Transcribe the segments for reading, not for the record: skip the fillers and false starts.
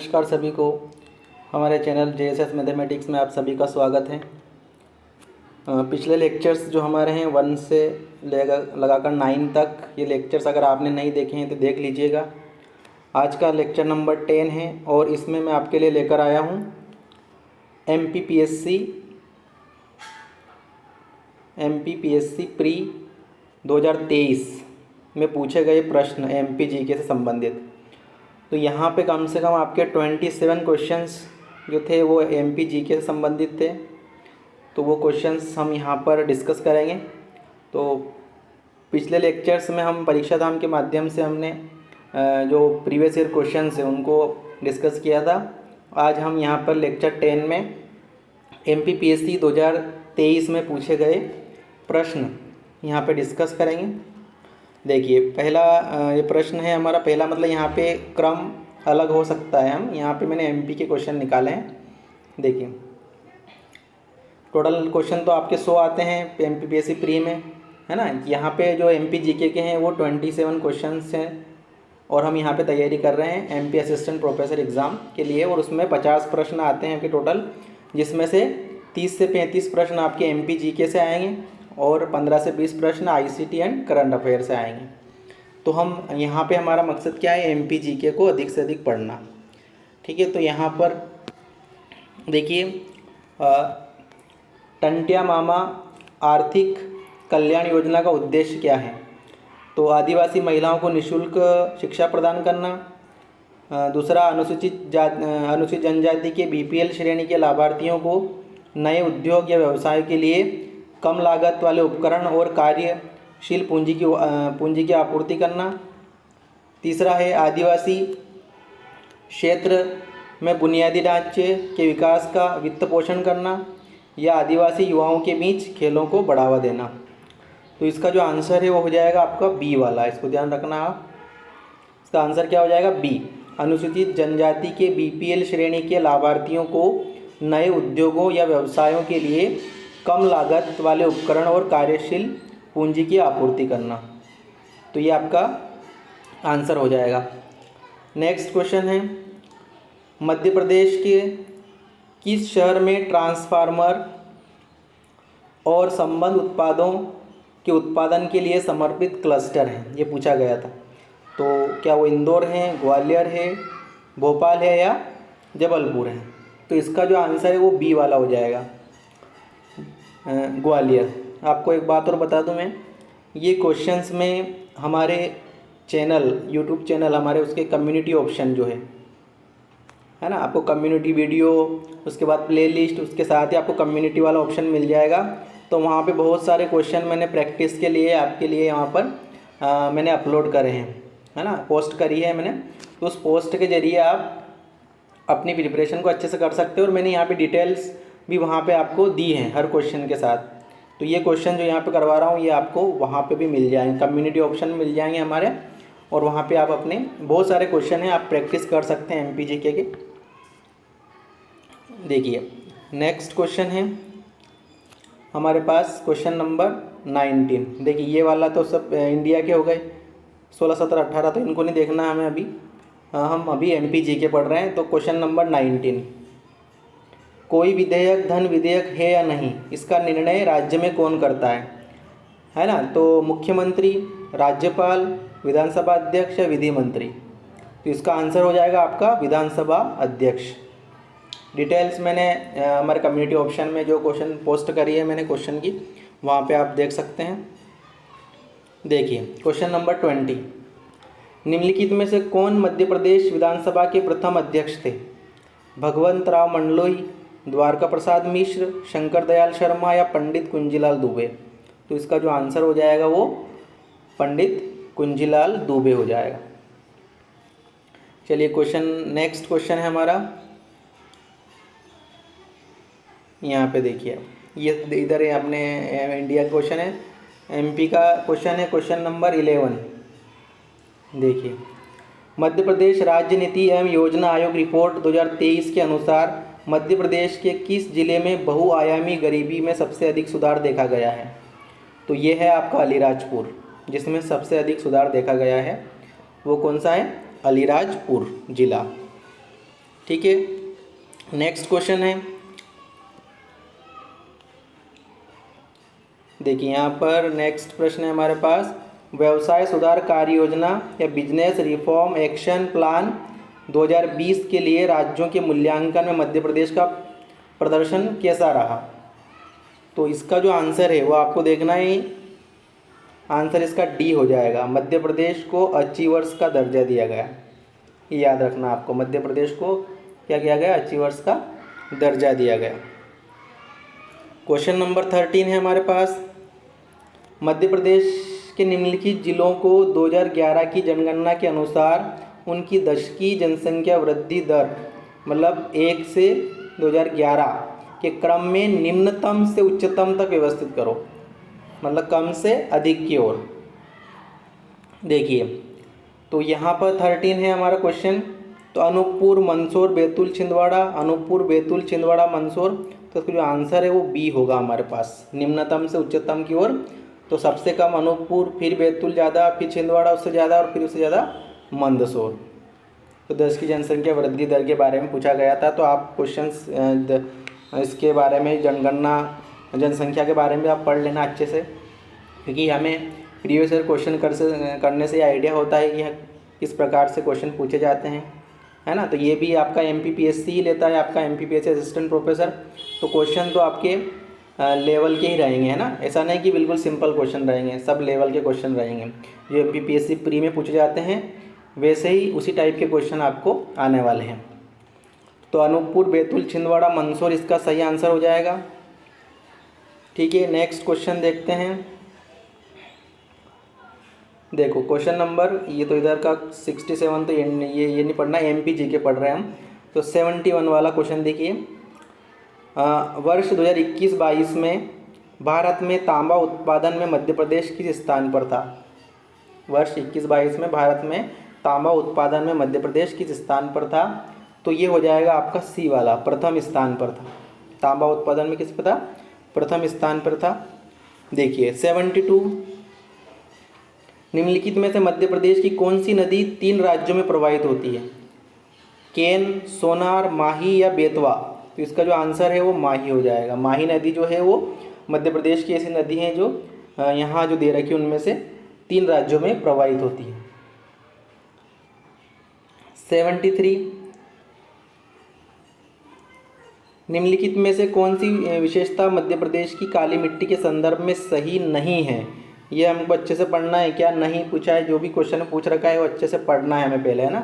नमस्कार सभी को। हमारे चैनल JSS मैथमेटिक्स में आप सभी का स्वागत है। पिछले लेक्चर्स जो हमारे हैं 1 से लगाकर 9 तक, ये लेक्चर्स अगर आपने नहीं देखे हैं तो देख लीजिएगा। आज का लेक्चर नंबर 10 है और इसमें मैं आपके लिए लेकर आया हूँ MPPSC प्री 2023 में पूछे गए प्रश्न MPGK से संबंधित। तो यहाँ पे कम से कम आपके 27 क्वेश्चंस जो थे वो MPGK से संबंधित थे। तो वो क्वेश्चंस हम यहाँ पर डिस्कस करेंगे। तो पिछले लेक्चर्स में हम परीक्षा धाम के माध्यम से हमने जो प्रीवियस ईयर क्वेश्चंस हैं उनको डिस्कस किया था। आज हम यहाँ पर लेक्चर 10 में MPPSC 2023 में पूछे गए प्रश्न यहाँ पे डिस्कस करेंगे। देखिए, पहला ये प्रश्न है हमारा। पहला मतलब यहाँ पे क्रम अलग हो सकता है। हम यहाँ पे मैंने MP के क्वेश्चन निकाले हैं। देखिए, टोटल क्वेश्चन तो आपके 100 आते हैं MPPSC प्री में, है ना। यहाँ पे जो MPGK के हैं वो 27 क्वेश्चंस हैं और हम यहाँ पे तैयारी कर रहे हैं MP असिस्टेंट प्रोफेसर एग्ज़ाम के लिए। और उसमें 50 प्रश्न आते हैं आपके टोटल, जिसमें से 30 से 35 प्रश्न आपके MPGK से आएंगे और 15 से 20 प्रश्न ICT एंड करंट अफेयर से आएंगे। तो हम यहाँ पे हमारा मकसद क्या है, MPGK को अधिक से अधिक पढ़ना। ठीक है, तो यहाँ पर देखिए, टंट्या मामा आर्थिक कल्याण योजना का उद्देश्य क्या है। तो आदिवासी महिलाओं को निःशुल्क शिक्षा प्रदान करना। दूसरा, अनुसूचित जनजाति के BPL श्रेणी के लाभार्थियों को नए उद्योग या व्यवसाय के लिए कम लागत वाले उपकरण और कार्यशील पूंजी की आपूर्ति करना। तीसरा है, आदिवासी क्षेत्र में बुनियादी ढांचे के विकास का वित्त पोषण करना या आदिवासी युवाओं के बीच खेलों को बढ़ावा देना। तो इसका जो आंसर है वो हो जाएगा आपका B वाला। इसको ध्यान रखना आप। इसका आंसर क्या हो जाएगा, B। अनुसूचित जनजाति के BPL श्रेणी के लाभार्थियों को नए उद्योगों या व्यवसायों के लिए कम लागत वाले उपकरण और कार्यशील पूंजी की आपूर्ति करना। तो ये आपका आंसर हो जाएगा। नेक्स्ट क्वेश्चन है, मध्य प्रदेश के किस शहर में ट्रांसफार्मर और संबद्ध उत्पादों के उत्पादन के लिए समर्पित क्लस्टर है, ये पूछा गया था। तो क्या वो इंदौर है, ग्वालियर है, भोपाल है या जबलपुर है। तो इसका जो आंसर है वो B वाला हो जाएगा, ग्वालियर। आपको एक बात और बता दूं मैं, ये क्वेश्चंस में हमारे चैनल, यूट्यूब चैनल हमारे, उसके कम्युनिटी ऑप्शन जो है ना, आपको कम्युनिटी वीडियो, उसके बाद प्लेलिस्ट, उसके साथ ही आपको कम्युनिटी वाला ऑप्शन मिल जाएगा। तो वहाँ पे बहुत सारे क्वेश्चन मैंने प्रैक्टिस के लिए आपके लिए यहाँ पर मैंने अपलोड करे हैं, है ना, पोस्ट करी है मैंने। तो उस पोस्ट के ज़रिए आप अपनी प्रिपरेशन को अच्छे से कर सकते हो। और मैंने यहाँ पे डिटेल्स भी वहाँ पे आपको दी हैं हर क्वेश्चन के साथ। तो ये क्वेश्चन जो यहाँ पे करवा रहा हूँ ये आपको वहाँ पे भी मिल जाएंगे, कम्युनिटी ऑप्शन मिल जाएंगे हमारे। और वहाँ पे आप अपने बहुत सारे क्वेश्चन हैं, आप प्रैक्टिस कर सकते हैं MPGK के। देखिए, नेक्स्ट क्वेश्चन है हमारे पास क्वेश्चन नंबर 19। देखिए, ये वाला तो सब इंडिया के हो गए, 16, 17, 18, तो इनको नहीं देखना हमें अभी। हम अभी MPGK पढ़ रहे हैं। तो क्वेश्चन नंबर 19, कोई विधेयक धन विधेयक है या नहीं, इसका निर्णय राज्य में कौन करता है ना। तो मुख्यमंत्री, राज्यपाल, विधानसभा अध्यक्ष या विधि मंत्री। तो इसका आंसर हो जाएगा आपका विधानसभा अध्यक्ष। डिटेल्स मैंने हमारे कम्युनिटी ऑप्शन में जो क्वेश्चन पोस्ट करी है मैंने क्वेश्चन की, वहाँ पे आप देख सकते हैं। देखिए, क्वेश्चन नंबर 20, निम्नलिखित में से कौन मध्य प्रदेश विधानसभा के प्रथम अध्यक्ष थे। भगवंत राव मंडलोई, द्वारका प्रसाद मिश्र, शंकर दयाल शर्मा या पंडित कुंजीलाल दुबे। तो इसका जो आंसर हो जाएगा वो पंडित कुंजीलाल दुबे हो जाएगा। चलिए, नेक्स्ट क्वेश्चन है हमारा। यहाँ पे देखिए, ये इधर है अपने इंडिया का क्वेश्चन है, MP का क्वेश्चन है, क्वेश्चन नंबर 11। देखिए, मध्य प्रदेश राज्य नीति एवं योजना आयोग रिपोर्ट 2023 के अनुसार मध्य प्रदेश के किस जिले में बहुआयामी गरीबी में सबसे अधिक सुधार देखा गया है। तो ये है आपका अलीराजपुर, जिसमें सबसे अधिक सुधार देखा गया है। वो कौन सा है, अलीराजपुर जिला। ठीक है, नेक्स्ट क्वेश्चन है, देखिए यहाँ पर नेक्स्ट प्रश्न है हमारे पास, व्यवसाय सुधार कार्य योजना या बिजनेस रिफॉर्म एक्शन प्लान 2020 के लिए राज्यों के मूल्यांकन में मध्य प्रदेश का प्रदर्शन कैसा रहा। तो इसका जो आंसर है वो आपको देखना है, आंसर इसका डी हो जाएगा। मध्य प्रदेश को अचीवर्स का दर्जा दिया गया, ये याद रखना आपको, मध्य प्रदेश को क्या किया गया, अचीवर्स का दर्जा दिया गया। क्वेश्चन नंबर 13 है हमारे पास, मध्य प्रदेश के निम्नलिखित जिलों को 2011 की जनगणना के अनुसार उनकी दशकीय जनसंख्या वृद्धि दर, मतलब 1 से 2011 के क्रम में निम्नतम से उच्चतम तक व्यवस्थित करो, मतलब कम से अधिक की ओर। देखिए तो यहाँ पर 13 है हमारा क्वेश्चन, तो अनूपपुर, मंदसौर, बैतूल, छिंदवाड़ा, अनूपपुर, बैतूल, छिंदवाड़ा, मंदसौर, तो इसका जो आंसर है वो बी होगा हमारे पास, निम्नतम से उच्चतम की ओर। तो सबसे कम अनूपपुर, फिर बैतूल ज़्यादा, फिर छिंदवाड़ा उससे ज़्यादा, और फिर उससे ज़्यादा मंदसौर। तो देश की जनसंख्या वृद्धि दर के बारे में पूछा गया था, तो आप क्वेश्चंस इसके बारे में, जनगणना जनसंख्या के बारे में आप पढ़ लेना अच्छे से, क्योंकि हमें प्रीवियस ईयर क्वेश्चन करने से आइडिया होता है कि किस प्रकार से क्वेश्चन पूछे जाते हैं, है ना। तो ये भी आपका MPPSC ही लेता है, आपका MPPSC असिस्टेंट प्रोफेसर। तो क्वेश्चन तो आपके लेवल के ही रहेंगे, है ना, ऐसा नहीं कि बिल्कुल सिंपल क्वेश्चन रहेंगे, सब लेवल के क्वेश्चन रहेंगे। जो MPPSC प्री में पूछे जाते हैं वैसे ही उसी टाइप के क्वेश्चन आपको आने वाले हैं। तो अनूपपुर, बैतूल, छिंदवाड़ा, मंदसौर इसका सही आंसर हो जाएगा। ठीक है, नेक्स्ट क्वेश्चन देखते हैं। देखो क्वेश्चन नंबर, ये तो इधर का 67, तो ये नहीं पढ़ना, MPG के पढ़ रहे हैं हम। तो 71 वाला क्वेश्चन देखिए, वर्ष 2021-22 में भारत में तांबा उत्पादन में मध्य प्रदेश किस स्थान पर था। वर्ष 21-22 में भारत में तांबा उत्पादन में मध्य प्रदेश किस स्थान पर था। तो ये हो जाएगा आपका सी वाला, प्रथम स्थान पर था। तांबा उत्पादन में किस पर था, प्रथम स्थान पर था। देखिए 72, निम्नलिखित में से मध्य प्रदेश की कौन सी नदी 3 राज्यों में प्रवाहित होती है, केन, सोनार, माही या बेतवा। तो इसका जो आंसर है वो माही हो जाएगा। माही नदी जो है वो मध्य प्रदेश की ऐसी नदी है जो यहाँ जो दे रखी है उनमें से 3 राज्यों में प्रवाहित होती है। 73, निम्नलिखित में से कौन सी विशेषता मध्य प्रदेश की काली मिट्टी के संदर्भ में सही नहीं है। ये हमको अच्छे से पढ़ना है, क्या नहीं पूछा है, जो भी क्वेश्चन पूछ रखा है वो अच्छे से पढ़ना है हमें पहले, है ना।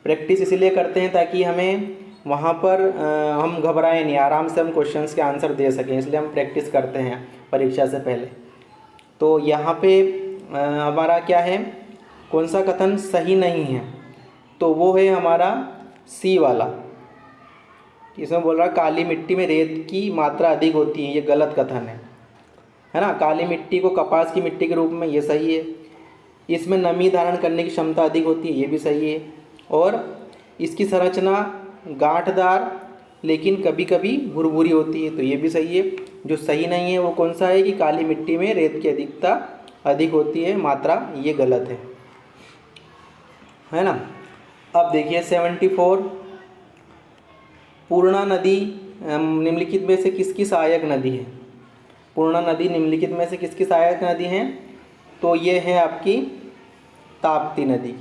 प्रैक्टिस इसलिए करते हैं ताकि हमें वहाँ पर हम घबराएं नहीं, आराम से हम क्वेश्चंस के आंसर दे सकें, इसलिए हम प्रैक्टिस करते हैं परीक्षा से पहले। तो यहाँ पे हमारा क्या है, कौन सा कथन सही नहीं है, तो वो है हमारा सी वाला। इसमें बोल रहा है काली मिट्टी में रेत की मात्रा अधिक होती है, ये गलत कथन है ना। काली मिट्टी को कपास की मिट्टी के रूप में, ये सही है। इसमें नमी धारण करने की क्षमता अधिक होती है, ये भी सही है। और इसकी संरचना गांठदार लेकिन कभी कभी भुरभुरी होती है, तो ये भी सही है। जो सही नहीं है वो कौन सा है कि काली मिट्टी में रेत की अधिकता अधिक होती है, मात्रा, ये गलत है ना। अब देखिए 74, पूर्णा नदी निम्नलिखित में से किसकी सहायक नदी है। पूर्णा नदी निम्नलिखित में से किसकी सहायक नदी है, तो ये है आपकी ताप्ती नदी,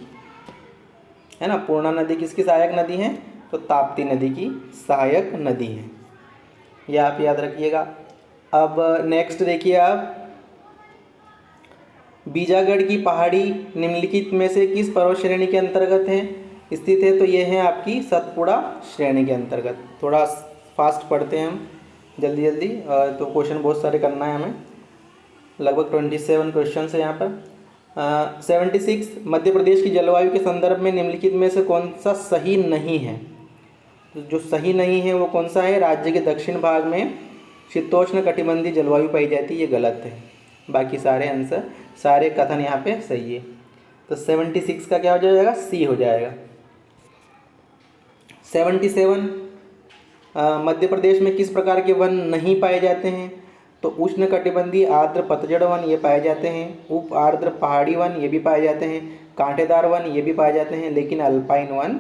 है ना। पूर्णा नदी किसकी सहायक नदी है, तो ताप्ती नदी की सहायक नदी है, ये आप याद रखिएगा। अब नेक्स्ट देखिए आप, बीजागढ़ की पहाड़ी निम्नलिखित में से किस पर्वत श्रेणी के अंतर्गत है स्थित है, तो ये है आपकी सतपुड़ा श्रेणी के अंतर्गत। थोड़ा फास्ट पढ़ते हैं हम, जल्दी जल्दी, तो क्वेश्चन बहुत सारे करना है हमें, लगभग 27 क्वेश्चन है यहाँ पर। 76, मध्य प्रदेश की जलवायु के संदर्भ में निम्नलिखित में से कौन सा सही नहीं है। तो जो सही नहीं है वो कौन सा है, राज्य के दक्षिण भाग में शीतोष्ण कटिबंधीय जलवायु पाई जाती है, ये गलत है। बाकी सारे आंसर, सारे कथन यहाँ पे सही है। तो 76 का क्या हो जाएगा, सी हो जाएगा। 77, मध्य प्रदेश में किस प्रकार के वन नहीं पाए जाते हैं, तो उष्ण कटिबंधीय आर्द्र पतझड़ वन ये पाए जाते हैं, उप आर्द्र पहाड़ी वन ये भी पाए जाते हैं, कांटेदार वन ये भी पाए जाते हैं, लेकिन अल्पाइन वन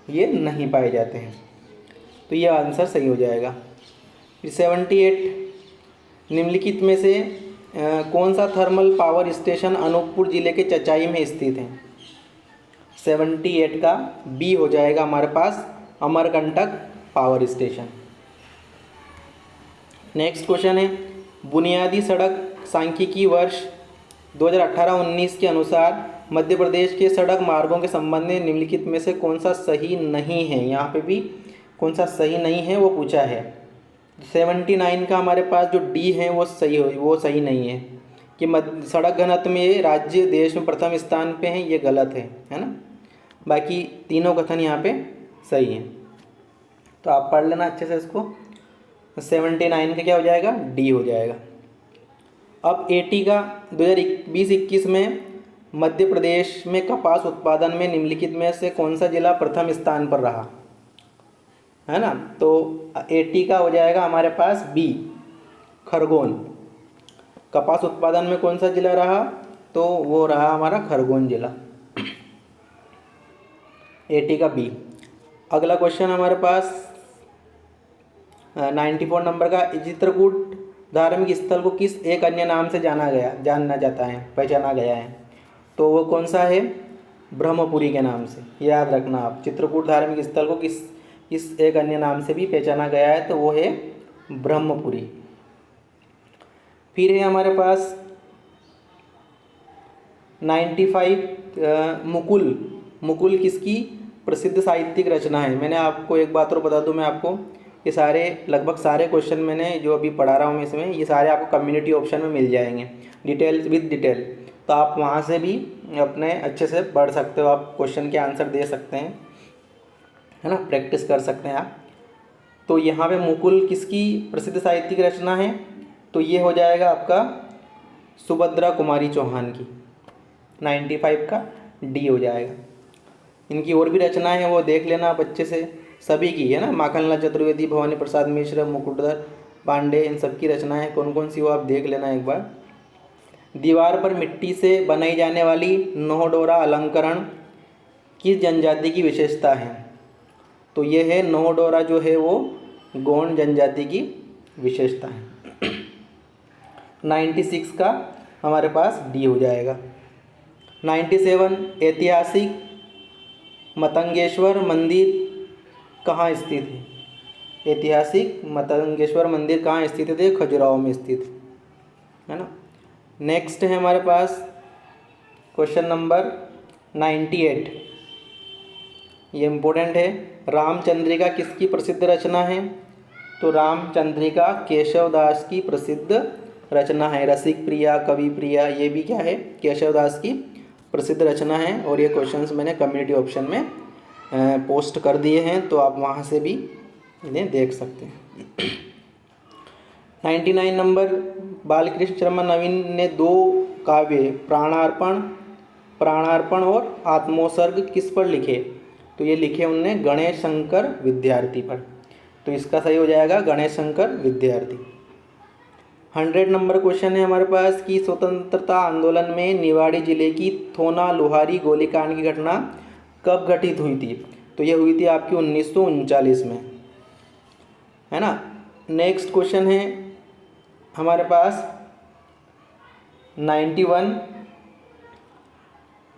ये नहीं पाए जाते हैं। तो ये आंसर सही हो जाएगा। फिर 78, निम्नलिखित में से कौन सा थर्मल पावर स्टेशन अनूपपुर जिले के चचाई में स्थित है? 78 का बी हो जाएगा हमारे पास, Amarkantak power station. Next question है, बुनियादी सड़क सांख्यिकी वर्ष 2018-19 के अनुसार मध्य प्रदेश के सड़क मार्गों के संबंध में निम्नलिखित में से कौन सा सही नहीं है? यहाँ पे भी कौन सा सही नहीं है वो पूछा है। 79 का हमारे पास जो डी है वो सही नहीं है कि सड़क घनत्व में राज्य देश में प्रथम स्थान पे है, ये गलत है ना। बाकी तीनों कथन यहाँ पे सही हैं, तो आप पढ़ लेना अच्छे से इसको। 79 का क्या हो जाएगा? डी हो जाएगा। अब 80 का 2020-21 में मध्य प्रदेश में कपास उत्पादन में निम्नलिखित में से कौन सा जिला प्रथम स्थान पर रहा, है ना? तो 80 का हो जाएगा हमारे पास बी, खरगोन। कपास उत्पादन में कौन सा जिला रहा? तो वो रहा हमारा खरगोन जिला। 80 का बी। अगला क्वेश्चन हमारे पास 94 नंबर का, चित्रकूट धार्मिक स्थल को किस एक अन्य नाम से पहचाना गया है? तो वो कौन सा है? ब्रह्मपुरी के नाम से। याद रखना आप, चित्रकूट धार्मिक स्थल को किस एक अन्य नाम से भी पहचाना गया है, तो वो है ब्रह्मपुरी। फिर है हमारे पास 95 मुकुल किसकी प्रसिद्ध साहित्यिक रचना है? मैंने आपको एक बात और बता दूं, मैं आपको ये लगभग सारे क्वेश्चन मैंने जो अभी पढ़ा रहा हूँ इसमें, ये सारे आपको कम्युनिटी ऑप्शन में मिल जाएंगे, डिटेल। तो आप वहाँ से भी अपने अच्छे से पढ़ सकते हो, आप क्वेश्चन के आंसर दे सकते हैं, है ना, प्रैक्टिस कर सकते हैं आप। तो यहाँ पे मुकुल किसकी प्रसिद्ध साहित्यिक रचना है? तो ये हो जाएगा आपका सुभद्रा कुमारी चौहान की। 95 का डी हो जाएगा। इनकी और भी रचनाएं हैं, वो देख लेना आप अच्छे से, सभी की, है ना। माखनलाल चतुर्वेदी, भवानी प्रसाद मिश्र, मुकुटधर पांडे, इन सब की रचनाएं कौन कौन सी वो आप देख लेना एक बार। दीवार पर मिट्टी से बनाई जाने वाली नोहडोरा अलंकरण किस जनजाति की विशेषता है? तो ये है नोहडोरा, जो है वो गोंड जनजाति की विशेषता है। 96 का हमारे पास डी हो जाएगा। 97 ऐतिहासिक मतंगेश्वर मंदिर कहाँ स्थित है? ऐतिहासिक मतंगेश्वर मंदिर कहाँ स्थित है? खजुराहो में स्थित है ना। नेक्स्ट है हमारे पास क्वेश्चन नंबर 98, ये इम्पोर्टेंट है। रामचंद्रिका किसकी प्रसिद्ध रचना है? तो रामचंद्रिका केशवदास की प्रसिद्ध रचना है। रसिक प्रिया, कवि प्रिया, ये भी क्या है? केशवदास की प्रसिद्ध रचना है। और ये क्वेश्चंस मैंने कम्युनिटी ऑप्शन में पोस्ट कर दिए हैं, तो आप वहाँ से भी इन्हें देख सकते हैं। 99 नंबर, बालकृष्ण शर्मा नवीन ने 2 काव्य प्राणार्पण और आत्मोत्सर्ग किस पर लिखे? तो ये लिखे उनने गणेश शंकर विद्यार्थी पर। तो इसका सही हो जाएगा गणेश शंकर विद्यार्थी। 100 नंबर क्वेश्चन है हमारे पास कि स्वतंत्रता आंदोलन में निवाड़ी जिले की थोना लोहारी गोलीकांड की घटना कब घटित हुई थी? तो ये हुई थी आपकी 1939 में, है ना। नेक्स्ट क्वेश्चन है हमारे पास 91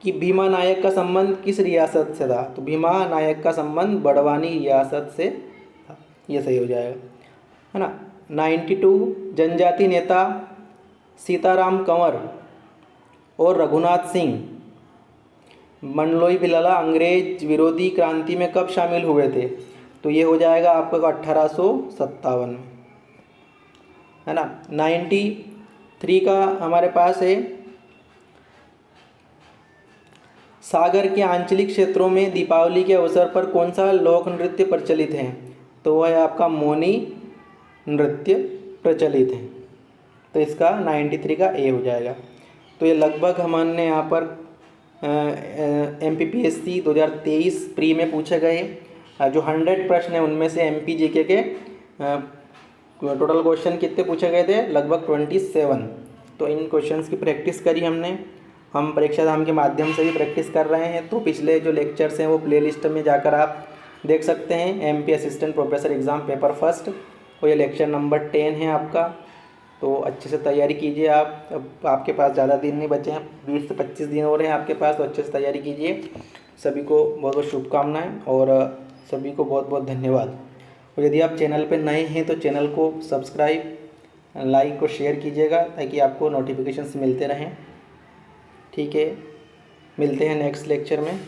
कि भीमा नायक का संबंध किस रियासत से था? तो भीमा नायक का संबंध बड़वानी रियासत से था, ये सही हो जाएगा, है ना। 92 जनजाति नेता सीताराम कंवर और रघुनाथ सिंह मंडलोई भिलाला अंग्रेज विरोधी क्रांति में कब शामिल हुए थे? तो ये हो जाएगा आपका 1857 में, है ना। 93 का हमारे पास है सागर के आंचलिक क्षेत्रों में दीपावली के अवसर पर कौन सा लोक नृत्य प्रचलित है? तो वह है आपका मौनी नृत्य प्रचलित है। तो इसका 93 का ए हो जाएगा। तो ये लगभग हमने यहाँ पर MPPSC 2023 प्री में पूछे गए जो 100 प्रश्न हैं, उनमें से MPGK के टोटल क्वेश्चन कितने पूछे गए थे? लगभग 27। तो इन क्वेश्चंस की प्रैक्टिस करी हमने। हम परीक्षा धाम के माध्यम से भी प्रैक्टिस कर रहे हैं, तो पिछले जो लेक्चर्स हैं वो प्लेलिस्ट में जाकर आप देख सकते हैं MP assistant professor exam paper first, और ये लेक्चर नंबर 10 है आपका। तो अच्छे से तैयारी कीजिए आप। अब आपके पास ज़्यादा दिन नहीं बचे हैं, 20 से 25 दिन हो रहे हैं आपके पास, तो अच्छे से तैयारी कीजिए। सभी को बहुत बहुत शुभकामनाएं और सभी को बहुत बहुत धन्यवाद। और यदि आप चैनल पर नए हैं तो चैनल को सब्सक्राइब, लाइक और शेयर कीजिएगा ताकि आपको नोटिफिकेशंस मिलते रहें। ठीक है, मिलते हैं नेक्स्ट लेक्चर में।